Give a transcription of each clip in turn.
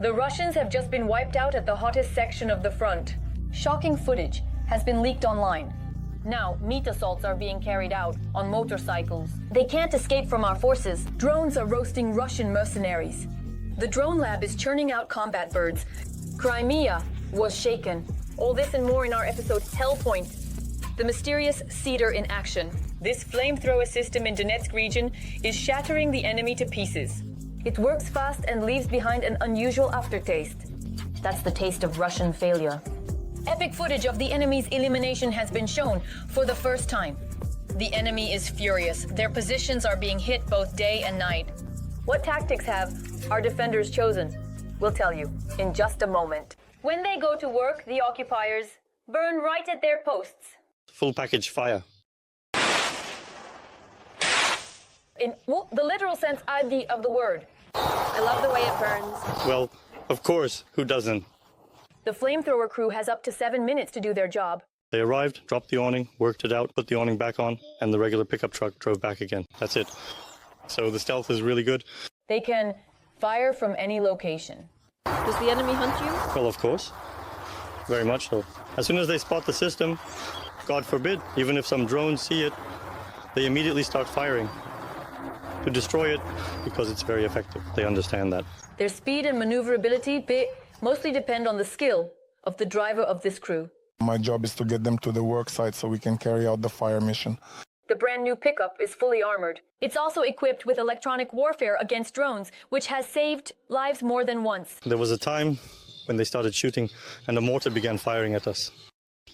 The Russians have just been wiped out at the hottest section of the front. Shocking footage has been leaked online. Now, meat assaults are being carried out on motorcycles. They can't escape from our forces. Drones are roasting Russian mercenaries. The drone lab is churning out combat birds. Crimea was shaken. All this and more in our episode Hellpoint, the mysterious cedar in action. This flamethrower system in Donetsk region is shattering the enemy to pieces. It works fast and leaves behind an unusual aftertaste. That's the taste of Russian failure. Epic footage of the enemy's elimination has been shown for the first time. The enemy is furious. Their positions are being hit both day and night. What tactics have our defenders chosen? We'll tell you in just a moment. When they go to work, the occupiers burn right at their posts. Full package fire. In the literal sense of the word. I love the way it burns. Well, of course, who doesn't? The flamethrower crew has up to 7 minutes to do their job. They arrived, dropped the awning, worked it out, put the awning back on, and the regular pickup truck drove back again. That's it. So the stealth is really good. They can fire from any location. Does the enemy hunt you? Well, of course. Very much so. As soon as they spot the system, God forbid, even if some drones see it, they immediately start firing to destroy it because it's very effective. They understand that. Their speed and maneuverability mostly depend on the skill of the driver of this crew. My job is to get them to the work site so we can carry out the fire mission. The brand new pickup is fully armored. It's also equipped with electronic warfare against drones, which has saved lives more than once. There was a time when they started shooting and a mortar began firing at us.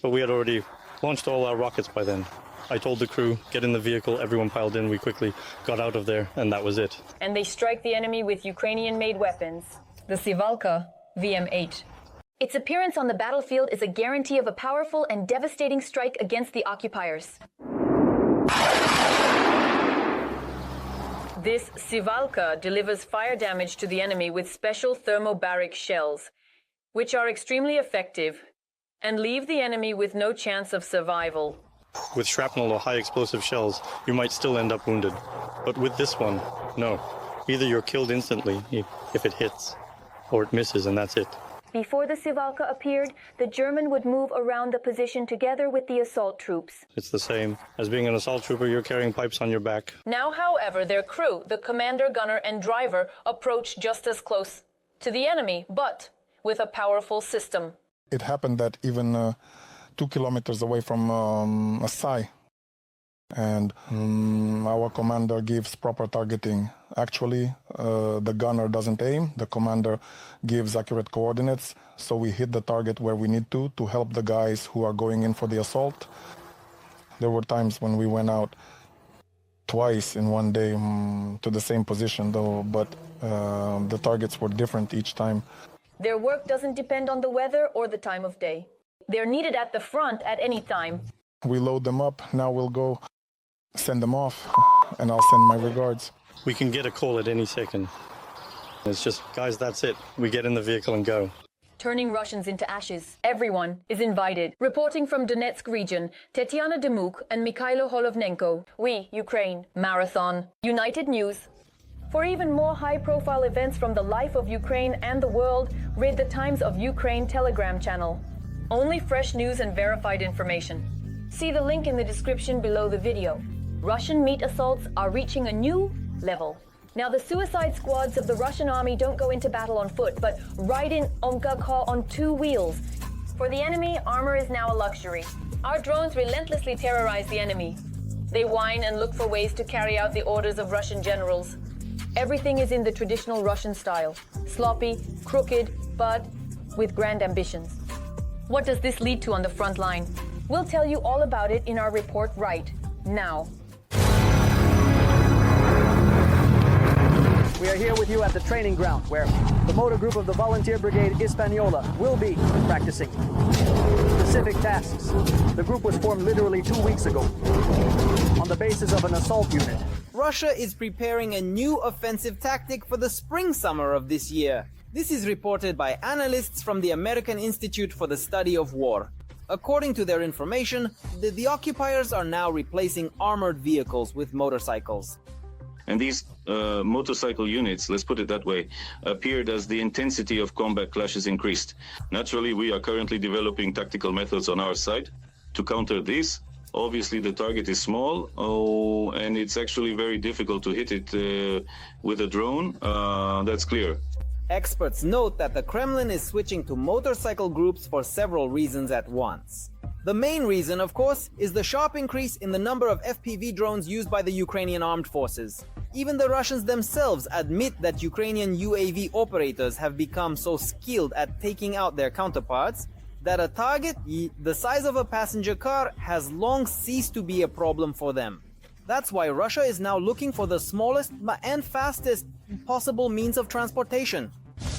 But we had already launched all our rockets by then. I told the crew, get in the vehicle, everyone piled in, we quickly got out of there, and that was it. And they strike the enemy with Ukrainian-made weapons, the Sivalka VM-8. Its appearance on the battlefield is a guarantee of a powerful and devastating strike against the occupiers. This Sivalka delivers fire damage to the enemy with special thermobaric shells, which are extremely effective and leave the enemy with no chance of survival. With shrapnel or high explosive shells, you might still end up wounded. But with this one, no. Either you're killed instantly if it hits, or it misses and that's it. Before the Sivalka appeared, the German would move around the position together with the assault troops. It's the same. As being an assault trooper, you're carrying pipes on your back. Now, however, their crew, the commander, gunner, and driver, approach just as close to the enemy, but with a powerful system. It happened that even 2 kilometers away from Asai, and our commander gives proper targeting. Actually, the gunner doesn't aim, the commander gives accurate coordinates, so we hit the target where we need to help the guys who are going in for the assault. There were times when we went out twice in one day to the same position, though, but the targets were different each time. Their work doesn't depend on the weather or the time of day. They're needed at the front at any time. We load them up, now we'll go send them off, and I'll send my regards. We can get a call at any second. It's just, guys, that's it. We get in the vehicle and go. Turning Russians into ashes. Everyone is invited. Reporting from Donetsk region, Tetiana Demuk and Mikhailo Holovnenko. We, Ukraine, Marathon. United News. For even more high-profile events from the life of Ukraine and the world, read the Times of Ukraine Telegram channel. Only fresh news and verified information. See the link in the description below the video. Russian meat assaults are reaching a new level. Now, the suicide squads of the Russian army don't go into battle on foot, but ride in Omkakha on 2 wheels. For the enemy, armor is now a luxury. Our drones relentlessly terrorize the enemy. They whine and look for ways to carry out the orders of Russian generals. Everything is in the traditional Russian style. Sloppy, crooked, but with grand ambitions. What does this lead to on the front line? We'll tell you all about it in our report right now. We are here with you at the training ground where the motor group of the Volunteer Brigade Hispaniola will be practicing specific tasks. The group was formed literally 2 weeks ago on the basis of an assault unit. Russia is preparing a new offensive tactic for the spring-summer of this year. This is reported by analysts from the American Institute for the Study of War. According to their information, the occupiers are now replacing armored vehicles with motorcycles. And these motorcycle units, let's put it that way, appeared as the intensity of combat clashes increased. Naturally, we are currently developing tactical methods on our side to counter this. Obviously, the target is small, and it's actually very difficult to hit it with a drone. That's clear. Experts note that the Kremlin is switching to motorcycle groups for several reasons at once. The main reason, of course, is the sharp increase in the number of FPV drones used by the Ukrainian armed forces. Even the Russians themselves admit that Ukrainian UAV operators have become so skilled at taking out their counterparts that a target the size of a passenger car has long ceased to be a problem for them. That's why Russia is now looking for the smallest and fastest possible means of transportation.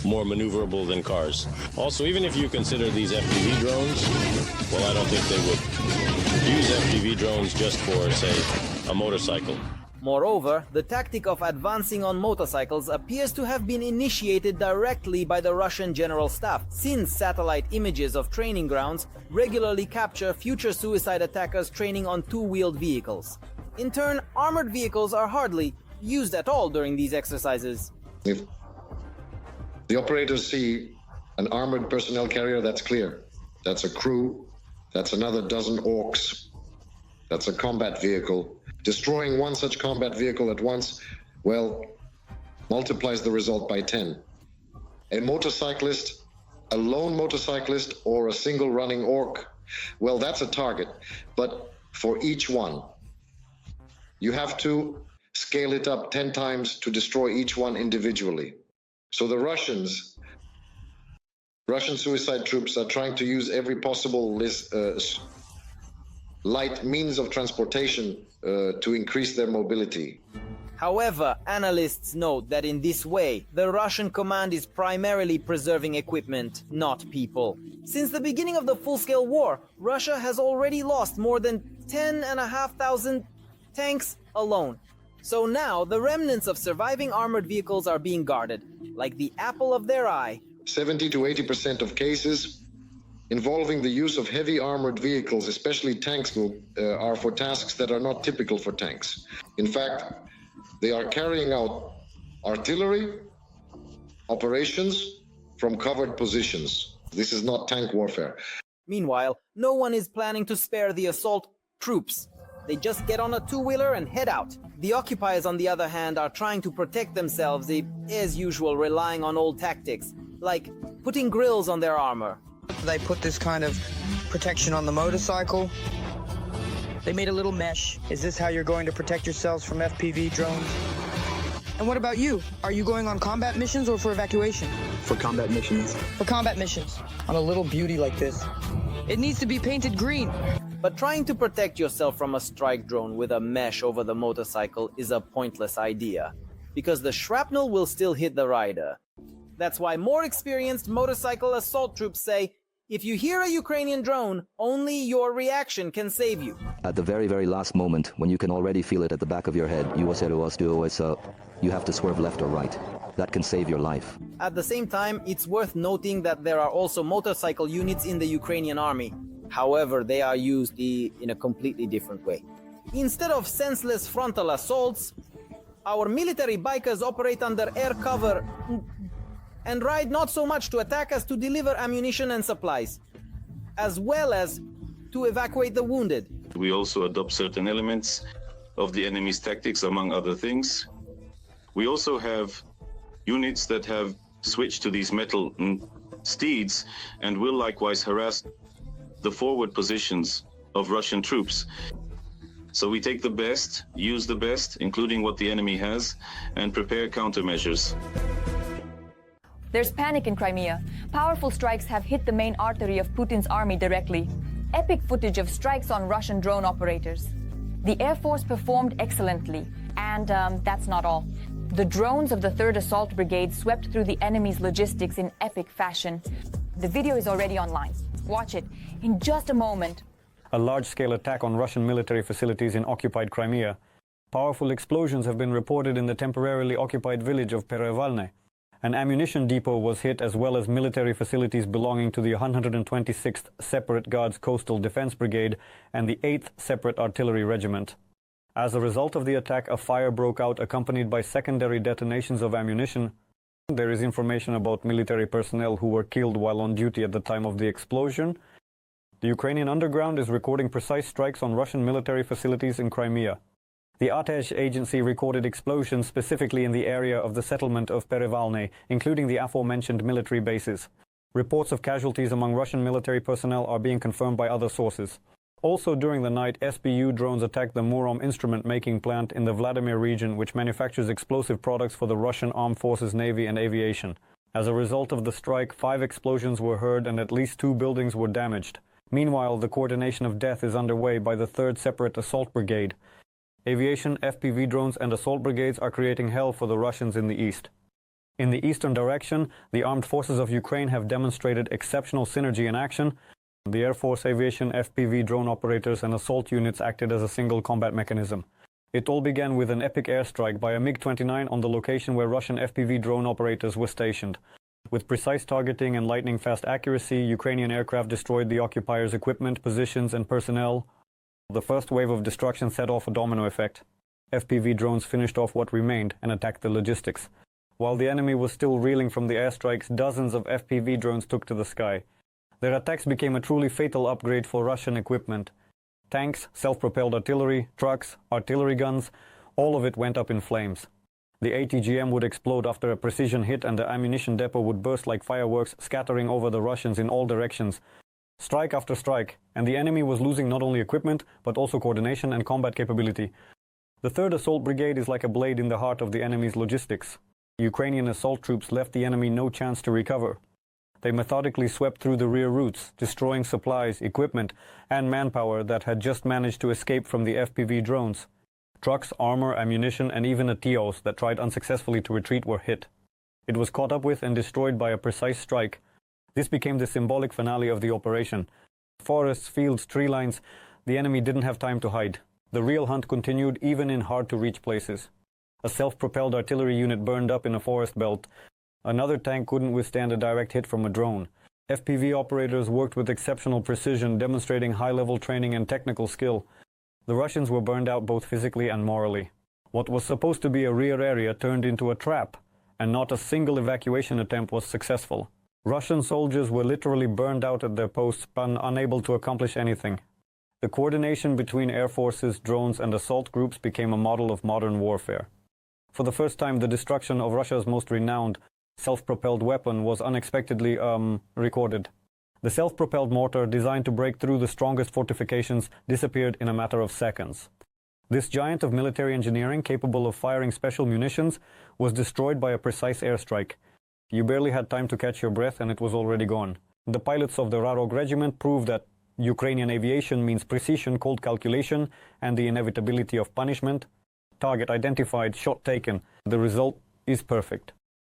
More maneuverable than cars. Also, even if you consider these FPV drones, well, I don't think they would use FPV drones just for, say, a motorcycle. Moreover, the tactic of advancing on motorcycles appears to have been initiated directly by the Russian General Staff, since satellite images of training grounds regularly capture future suicide attackers training on two-wheeled vehicles. In turn, armored vehicles are hardly used at all during these exercises. If the operators see an armored personnel carrier, that's clear. That's a crew, that's another dozen orcs, that's a combat vehicle. Destroying one such combat vehicle at once, well, multiplies the result by 10. A motorcyclist, a lone motorcyclist, or a single running orc, well, that's a target. But for each one, you have to scale it up 10 times to destroy each one individually. So the Russian suicide troops are trying to use every possible light means of transportation to increase their mobility. However, analysts note that in this way, the Russian command is primarily preserving equipment, not people. Since the beginning of the full-scale war, Russia has already lost more than 10,500 tanks alone. So now, the remnants of surviving armored vehicles are being guarded, like the apple of their eye. 70 to 80% of cases involving the use of heavy armored vehicles, especially tanks, are for tasks that are not typical for tanks. In fact, they are carrying out artillery operations from covered positions. This is not tank warfare. Meanwhile, no one is planning to spare the assault troops. They just get on a two-wheeler and head out. The occupiers, on the other hand, are trying to protect themselves, as usual, relying on old tactics, like putting grills on their armor. They put this kind of protection on the motorcycle. They made a little mesh. Is this how you're going to protect yourselves from FPV drones? And what about you? Are you going on combat missions or for evacuation? For combat missions. For combat missions. On a little beauty like this. It needs to be painted green. But trying to protect yourself from a strike drone with a mesh over the motorcycle is a pointless idea, because the shrapnel will still hit the rider. That's why more experienced motorcycle assault troops say, if you hear a Ukrainian drone, only your reaction can save you. At the very, very last moment, when you can already feel it at the back of your head, you have to swerve left or right. That can save your life. At the same time, it's worth noting that there are also motorcycle units in the Ukrainian army. However, they are used in a completely different way. Instead of senseless frontal assaults, our military bikers operate under air cover and ride not so much to attack as to deliver ammunition and supplies, as well as to evacuate the wounded. We also adopt certain elements of the enemy's tactics, among other things. We also have units that have switched to these metal steeds and will likewise harass the forward positions of Russian troops. So we take the best, use the best, including what the enemy has, and prepare countermeasures. There's panic in Crimea. Powerful strikes have hit the main artery of Putin's army directly. Epic footage of strikes on Russian drone operators. The Air Force performed excellently, and that's not all. The drones of the 3rd Assault Brigade swept through the enemy's logistics in epic fashion. The video is already online. Watch it in just a moment. A large-scale attack on Russian military facilities in occupied Crimea. Powerful explosions have been reported in the temporarily occupied village of Perevalne. An ammunition depot was hit, as well as military facilities belonging to the 126th Separate Guards Coastal Defense Brigade and the 8th Separate Artillery Regiment. As a result of the attack, a fire broke out accompanied by secondary detonations of ammunition. There is information about military personnel who were killed while on duty at the time of the explosion. The Ukrainian underground is recording precise strikes on Russian military facilities in Crimea. The ATEZ agency recorded explosions specifically in the area of the settlement of Perevalne, including the aforementioned military bases. Reports of casualties among Russian military personnel are being confirmed by other sources. Also during the night, SBU drones attacked the Murom instrument-making plant in the Vladimir region, which manufactures explosive products for the Russian Armed Forces, Navy and Aviation. As a result of the strike, 5 explosions were heard and at least 2 buildings were damaged. Meanwhile, the coordination of death is underway by the 3rd Separate Assault Brigade. Aviation, FPV drones and assault brigades are creating hell for the Russians in the east. In the eastern direction, the armed forces of Ukraine have demonstrated exceptional synergy in action. The Air Force, aviation, FPV drone operators and assault units acted as a single combat mechanism. It all began with an epic airstrike by a MiG-29 on the location where Russian FPV drone operators were stationed. With precise targeting and lightning-fast accuracy, Ukrainian aircraft destroyed the occupiers' equipment, positions and personnel. The first wave of destruction set off a domino effect. FPV drones finished off what remained and attacked the logistics. While the enemy was still reeling from the airstrikes, dozens of FPV drones took to the sky. Their attacks became a truly fatal upgrade for Russian equipment. Tanks, self-propelled artillery, trucks, artillery guns, all of it went up in flames. The ATGM would explode after a precision hit and the ammunition depot would burst like fireworks, scattering over the Russians in all directions. Strike after strike, and the enemy was losing not only equipment, but also coordination and combat capability. The 3rd Assault Brigade is like a blade in the heart of the enemy's logistics. Ukrainian assault troops left the enemy no chance to recover. They methodically swept through the rear routes, destroying supplies, equipment, and manpower that had just managed to escape from the FPV drones. Trucks, armor, ammunition, and even a TIOS that tried unsuccessfully to retreat were hit. It was caught up with and destroyed by a precise strike. This became the symbolic finale of the operation. Forests, fields, tree lines, the enemy didn't have time to hide. The real hunt continued even in hard-to-reach places. A self-propelled artillery unit burned up in a forest belt. Another tank couldn't withstand a direct hit from a drone. FPV operators worked with exceptional precision, demonstrating high-level training and technical skill. The Russians were burned out both physically and morally. What was supposed to be a rear area turned into a trap, and not a single evacuation attempt was successful. Russian soldiers were literally burned out at their posts, but unable to accomplish anything. The coordination between air forces, drones, and assault groups became a model of modern warfare. For the first time, the destruction of Russia's most renowned self-propelled weapon was unexpectedly recorded. The self-propelled mortar, designed to break through the strongest fortifications, disappeared in a matter of seconds. This giant of military engineering, capable of firing special munitions, was destroyed by a precise airstrike. You barely had time to catch your breath and it was already gone. The pilots of the Rarog regiment proved that Ukrainian aviation means precision, cold calculation, and the inevitability of punishment. Target identified, shot taken. The result is perfect.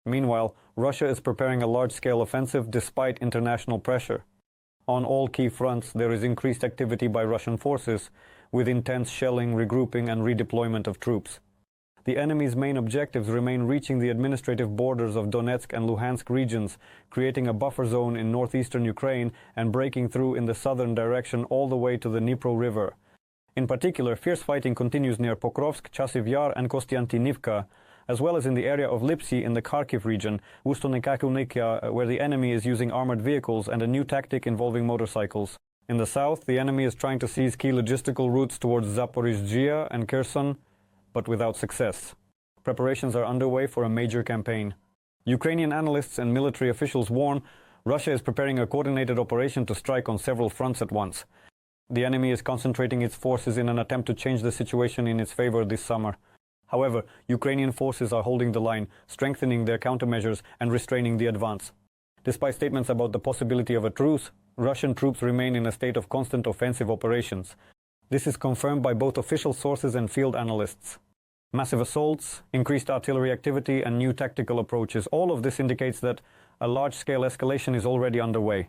Meanwhile, Russia is preparing a large-scale offensive despite international pressure. On all key fronts, there is increased activity by Russian forces, with intense shelling, regrouping, and redeployment of troops. The enemy's main objectives remain reaching the administrative borders of Donetsk and Luhansk regions, creating a buffer zone in northeastern Ukraine and breaking through in the southern direction all the way to the Dnipro River. In particular, fierce fighting continues near Pokrovsk, Chasiv Yar and Kostiantynivka, as well as in the area of Lipsy in the Kharkiv region, Ustonikakunikia, where the enemy is using armored vehicles and a new tactic involving motorcycles. In the south, the enemy is trying to seize key logistical routes towards Zaporizhzhia and Kherson, but without success. Preparations are underway for a major campaign. Ukrainian analysts and military officials warn Russia is preparing a coordinated operation to strike on several fronts at once. The enemy is concentrating its forces in an attempt to change the situation in its favor this summer. However, Ukrainian forces are holding the line, strengthening their countermeasures and restraining the advance. Despite statements about the possibility of a truce, Russian troops remain in a state of constant offensive operations. This is confirmed by both official sources and field analysts. Massive assaults, increased artillery activity, and new tactical approaches. All of this indicates that a large-scale escalation is already underway.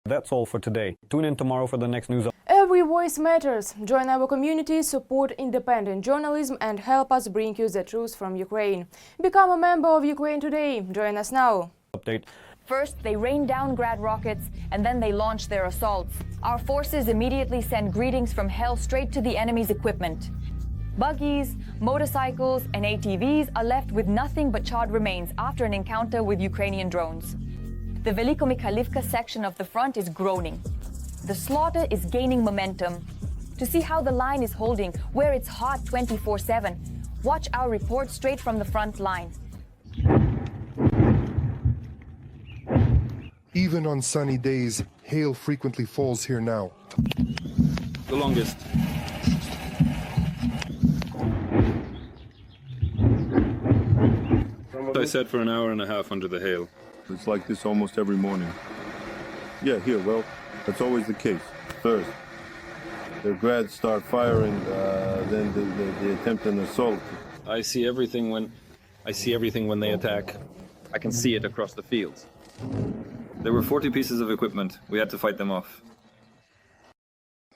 That's all for today. Tune in tomorrow for the next news. Every voice matters. Join our community, support independent journalism, and help us bring you the truth from Ukraine. Become a member of Ukraine Today. Join us now. Update. First, they rained down Grad rockets, and then they launched their assaults. Our forces immediately send greetings from hell straight to the enemy's equipment. Buggies, motorcycles, and ATVs are left with nothing but charred remains after an encounter with Ukrainian drones. The Velikomichailivka section of the front is groaning. The slaughter is gaining momentum. To see how the line is holding, where it's hot 24/7, watch our report straight from the front line. Even on sunny days, hail frequently falls here now. The longest. I sat for an hour and a half under the hail. It's like this almost every morning. Yeah, here, well, that's always the case. First, their grads start firing, then they attempt an assault. I see everything when they attack. I can see it across the fields. There were 40 pieces of equipment. We had to fight them off.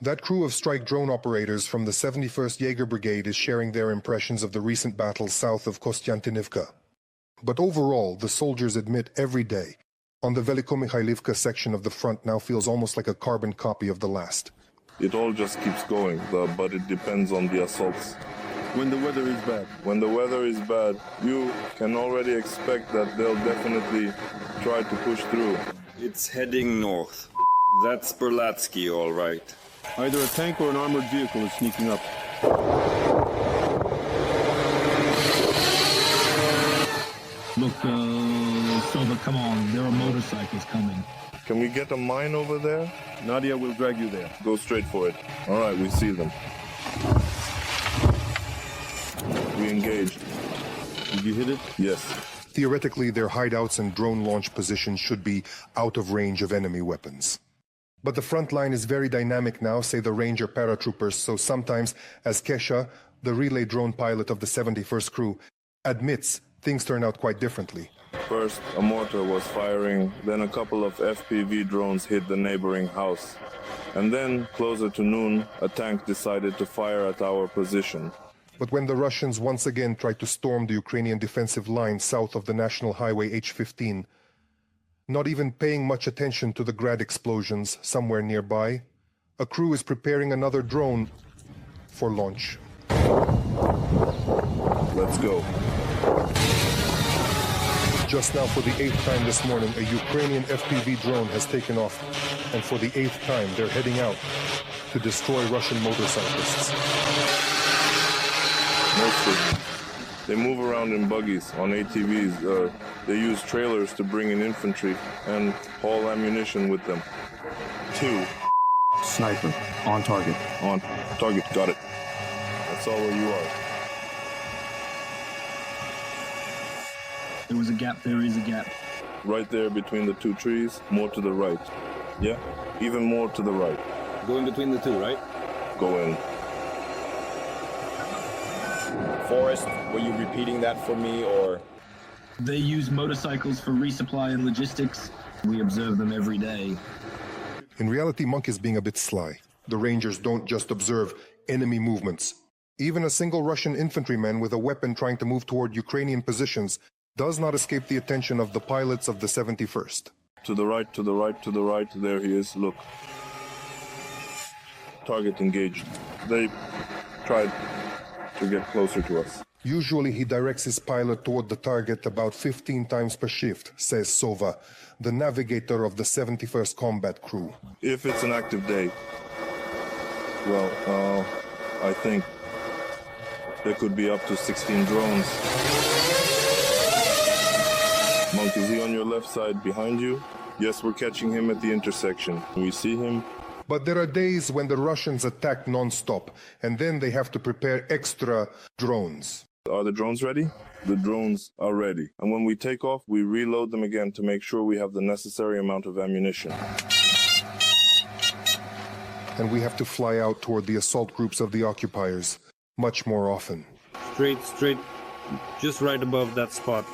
That crew of strike drone operators from the 71st Jaeger Brigade is sharing their impressions of the recent battles south of Kostiantynivka. But overall, the soldiers admit every day, on the Velikomichailivka section of the front now feels almost like a carbon copy of the last. It all just keeps going, but it depends on the assaults. When the weather is bad. When the weather is bad, you can already expect that they'll definitely try to push through. It's heading north. That's Berlatsky, all right. Either a tank or an armored vehicle is sneaking up. Look, Sova, come on. There are motorcycles coming. Can we get a mine over there? Nadia will drag you there. Go straight for it. All right, we see them. We engaged. Did you hit it? Yes. Theoretically, their hideouts and drone launch positions should be out of range of enemy weapons. But the front line is very dynamic now, say the Ranger paratroopers, so sometimes, as Kesha, the relay drone pilot of the 71st crew, admits things turn out quite differently. First, a mortar was firing, then a couple of FPV drones hit the neighboring house. And then, closer to noon, a tank decided to fire at our position. But when the Russians once again tried to storm the Ukrainian defensive line south of the National Highway H-15, not even paying much attention to the Grad explosions somewhere nearby, a crew is preparing another drone for launch. Let's go. Just now, for the 8th time this morning, a Ukrainian FPV drone has taken off, and for the 8th time, they're heading out to destroy Russian motorcyclists. Mostly. They move around in buggies, on ATVs. They use trailers to bring in infantry and haul ammunition with them. 2. Sniper. On target. On target. Got it. That's all where you are. There was a gap. There is a gap. Right there between the two trees, more to the right. Yeah? Even more to the right. Go in between the two, right? Go in. Forrest, were you repeating that for me, or? They use motorcycles for resupply and logistics. We observe them every day. In reality, Monk is being a bit sly. The Rangers don't just observe enemy movements. Even a single Russian infantryman with a weapon trying to move toward Ukrainian positions does not escape the attention of the pilots of the 71st. To the right, to the right, to the right. There he is. Look. Target engaged. They tried to get closer to us. Usually he directs his pilot toward the target about 15 times per shift, says Sova, the navigator of the 71st Combat Crew. If it's an active day, well, I think there could be up to 16 drones. Monk, is he on your left side behind you? Yes, we're catching him at the intersection. We see him. But there are days when the Russians attack non-stop, and then they have to prepare extra drones. Are the drones ready? The drones are ready. And when we take off, we reload them again to make sure we have the necessary amount of ammunition. And we have to fly out toward the assault groups of the occupiers much more often. Straight, just right above that spot.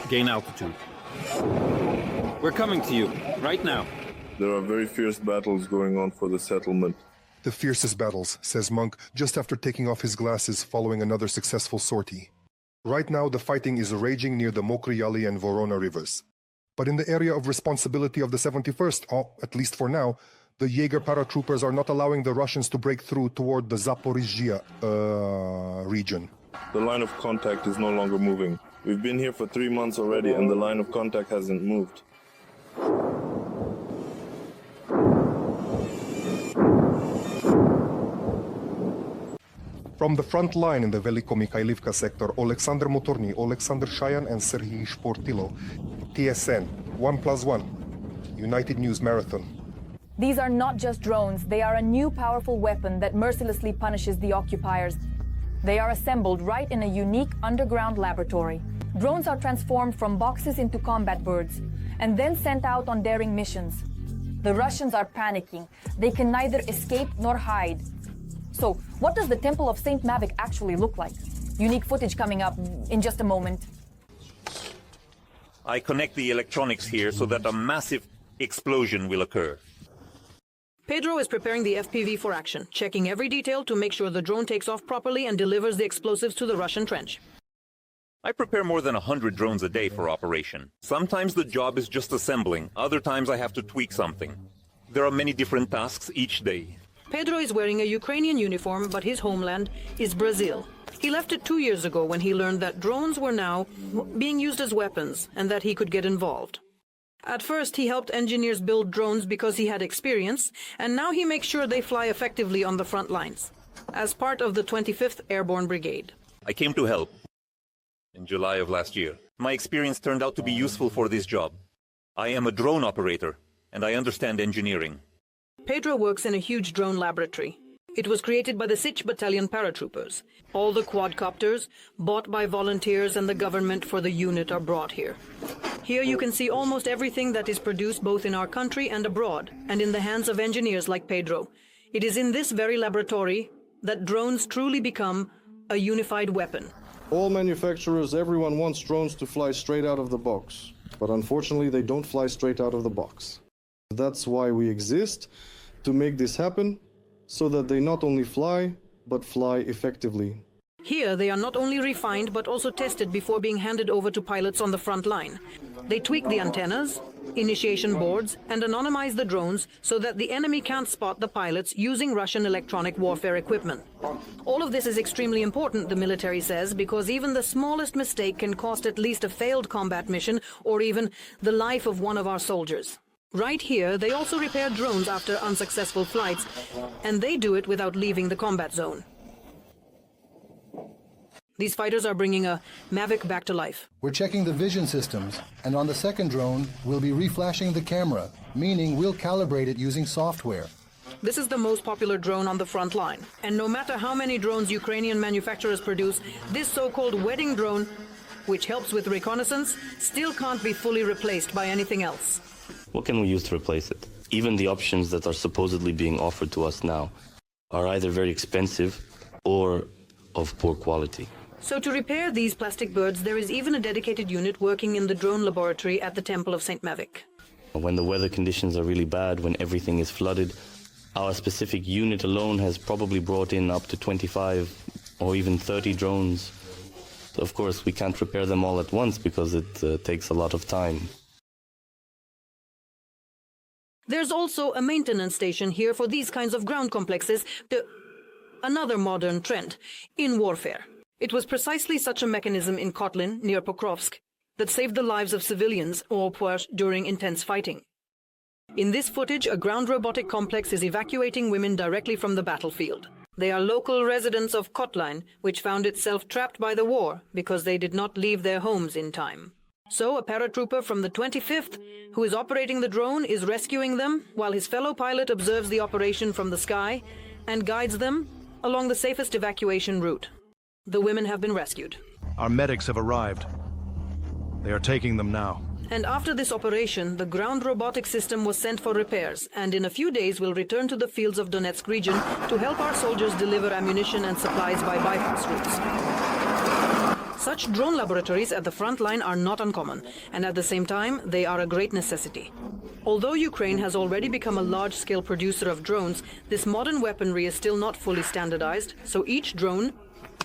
Gain altitude. We're coming to you, right now. There are very fierce battles going on for the settlement. The fiercest battles, says Monk, just after taking off his glasses following another successful sortie. Right now, the fighting is raging near the Mokry and Vorona rivers. But in the area of responsibility of the 71st, at least for now, The Jaeger paratroopers are not allowing the Russians to break through toward the Zaporizhzhia region. The line of contact is no longer moving. We've been here for 3 months already and the line of contact hasn't moved. From the front line in the Veliko-Mikhailivka sector, Alexander Motorny, Alexander Shayan and Serhiy Shportilo. TSN 1+1, United News Marathon. These are not just drones, they are a new powerful weapon that mercilessly punishes the occupiers. They are assembled right in a unique underground laboratory. Drones are transformed from boxes into combat birds and then sent out on daring missions. The Russians are panicking. They can neither escape nor hide. So, what does the Temple of St. Mavic actually look like? Unique footage coming up in just a moment. I connect the electronics here so that a massive explosion will occur. Pedro is preparing the FPV for action, checking every detail to make sure the drone takes off properly and delivers the explosives to the Russian trench. I prepare more than 100 drones a day for operation. Sometimes the job is just assembling, other times I have to tweak something. There are many different tasks each day. Pedro is wearing a Ukrainian uniform, but his homeland is Brazil. He left it 2 years ago when he learned that drones were now being used as weapons and that he could get involved. At first, he helped engineers build drones because he had experience, and now he makes sure they fly effectively on the front lines, as part of the 25th Airborne Brigade. I came to help in July of last year. My experience turned out to be useful for this job. I am a drone operator, and I understand engineering. Pedro works in a huge drone laboratory. It was created by the Sich Battalion paratroopers. All the quadcopters, bought by volunteers and the government for the unit, are brought here. Here you can see almost everything that is produced both in our country and abroad, and in the hands of engineers like Pedro. It is in this very laboratory that drones truly become a unified weapon. All manufacturers, everyone wants drones to fly straight out of the box. But unfortunately, they don't fly straight out of the box. That's why we exist, to make this happen, so that they not only fly, but fly effectively. Here, they are not only refined, but also tested before being handed over to pilots on the front line. They tweak the antennas, initiation boards, and anonymize the drones so that the enemy can't spot the pilots using Russian electronic warfare equipment. All of this is extremely important, the military says, because even the smallest mistake can cost at least a failed combat mission or even the life of one of our soldiers. Right here, they also repair drones after unsuccessful flights, and they do it without leaving the combat zone. These fighters are bringing a Mavic back to life. We're checking the vision systems, and on the second drone, we'll be reflashing the camera, meaning we'll calibrate it using software. This is the most popular drone on the front line, and no matter how many drones Ukrainian manufacturers produce, this so-called wedding drone, which helps with reconnaissance, still can't be fully replaced by anything else. What can we use to replace it? Even the options that are supposedly being offered to us now are either very expensive or of poor quality. So to repair these plastic birds, there is even a dedicated unit working in the drone laboratory at the Temple of St. Mavic. When the weather conditions are really bad, when everything is flooded, our specific unit alone has probably brought in up to 25 or even 30 drones. So of course, we can't repair them all at once because it takes a lot of time. There's also a maintenance station here for these kinds of ground complexes, another modern trend in warfare. It was precisely such a mechanism in Kotlin, near Pokrovsk, that saved the lives of civilians or during intense fighting. In this footage, a ground robotic complex is evacuating women directly from the battlefield. They are local residents of Kotlin, which found itself trapped by the war because they did not leave their homes in time. So a paratrooper from the 25th, who is operating the drone, is rescuing them, while his fellow pilot observes the operation from the sky and guides them along the safest evacuation route. The women have been rescued. Our medics have arrived. They are taking them now. And after this operation, the ground robotic system was sent for repairs, and in a few days will return to the fields of Donetsk region to help our soldiers deliver ammunition and supplies by bypass routes. Such drone laboratories at the front line are not uncommon, and at the same time, they are a great necessity. Although Ukraine has already become a large-scale producer of drones, this modern weaponry is still not fully standardized, so each drone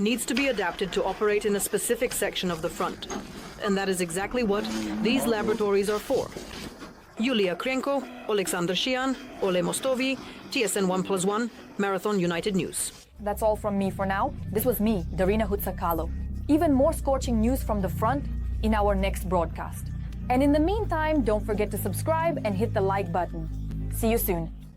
needs to be adapted to operate in a specific section of the front. And that is exactly what these laboratories are for. Yulia Krenko, Alexander Shian, Ole Mostovi, TSN 1+1, Marathon United News. That's all from me for now. This was me, Darina Hutsakalo. Even more scorching news from the front in our next broadcast. And in the meantime, don't forget to subscribe and hit the like button. See you soon.